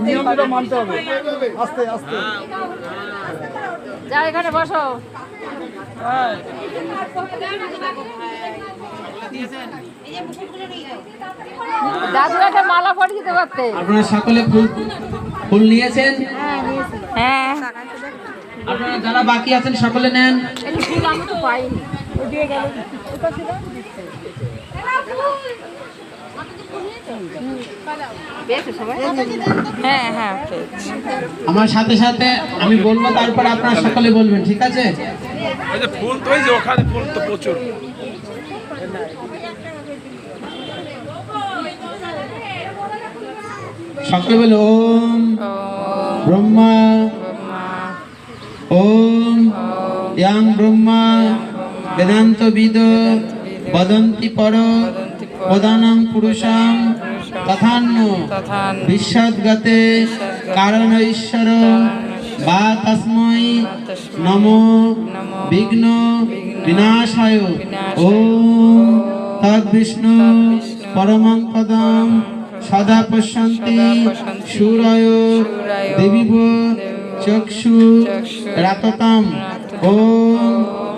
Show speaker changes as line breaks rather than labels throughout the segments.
নিয়মটা মানতে হবে। আস্তে আস্তে
যা এখানে বসো। দাদুকে মালা পরিয়ে দিতে পারতে।
আপনারা সকলে ফুল নিয়েছেন?
হ্যাঁ,
আপনারা যারা বাকি আছেন সকলে নেন।
ফুল আমি তো পাইনি। হ্যাঁ হ্যাঁ,
আমার সাথে সাথে আমি বলবো, তারপর আপনারা সকলে বলবেন, ঠিক আছে?
ফুল তো এই যে ওখানে ফুল তো প্রচুর।
সকলে বলে ওম ব্রহ্মা, ওম ইয়াং ব্রহ্মা বেদান্ত বিদ বদন্তি পর প্রধানং পুরুষাং তথান্য বিশ্বদ্গতে কারণ ঈশ্বর বা তস্मै নমো বিঘ্ন বিনাশায়। ওম তদ্বিষ্ণু পরমং পদম সদা পশ্যন্তি সূরয় দেবীব চক্ষু রাততাম। ওম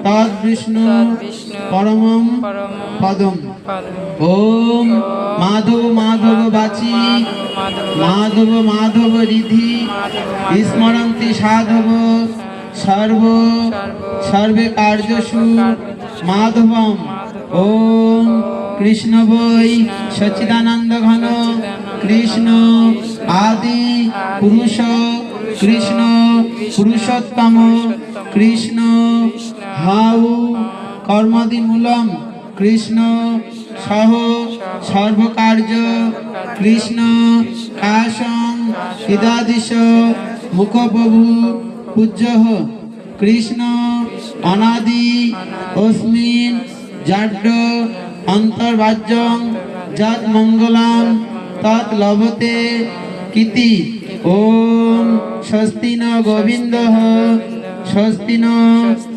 তদ্বিষ্ণু পরমং পদম। ওম মাধব মাধব বাচি মাধব মাধব রিধি স্মরন্তি সাধব সর্ব সর্বে কার্যসু মাধবম। ওম কৃষ্ণ বৈ সচ্চিদানন্দ ঘন কৃষ্ণ আদি পুরুষ কৃষ্ণ পুরুষোত্তম কৃষ্ণ হাউ কর্মাদি মূলম কৃষ্ণ সহ সর্বকার্য কৃষ্ণ কাশং ইদাদিশ মুখপ্রভু পূজ্য কৃষ্ণ অনাদি অস্মিন জাড্ড অন্তর্বাজ্যং যৎ মঙ্গলং তৎ লভতে কিতি। ওম স্বস্তি ন গোবিন্দ স্বস্তি ন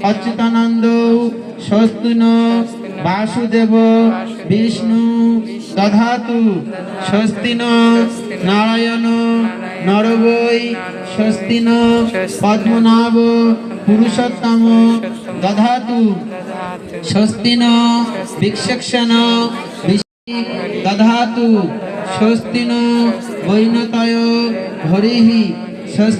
অচ্যুতানন্দ স্বস্তি ন বাসুদেব বিষ্ণু দধাতু স্বস্তি ন নারায়ণ নরবৈ স্বস্তি ন পদ্মনাভ পুরুষোত্তম দধাতু স্বস্তি ন বিচক্ষণ দধাতু স্বস্তি ন বৈনতয় হরিঃ স্বস্তি।